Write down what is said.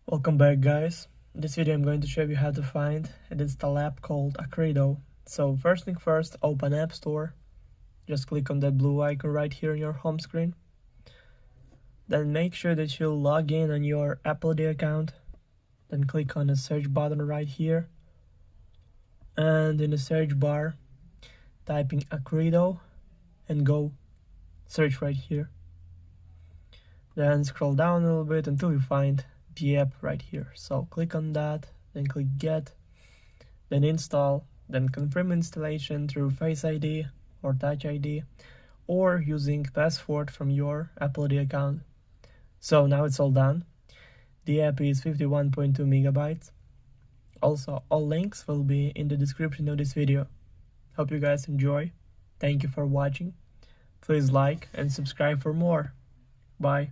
Welcome back, guys. In this video I'm going to show you how to find and install app called Accredo. So first thing first, open App Store. Just click on that blue icon right here on your home screen. Then make sure that you log in on your Apple ID account. Then click on the search button right here. And in the search bar, type in Accredo and go search right here. Then scroll down a little bit until you find the app right here. So click on that, then click get, then install, then confirm installation through Face ID or Touch ID or using password from your Apple ID account. So now it's all done. The app is 51.2 megabytes. Also, all links will be in the description of this video. Hope you guys enjoy. Thank you for watching. Please like and subscribe for more. Bye.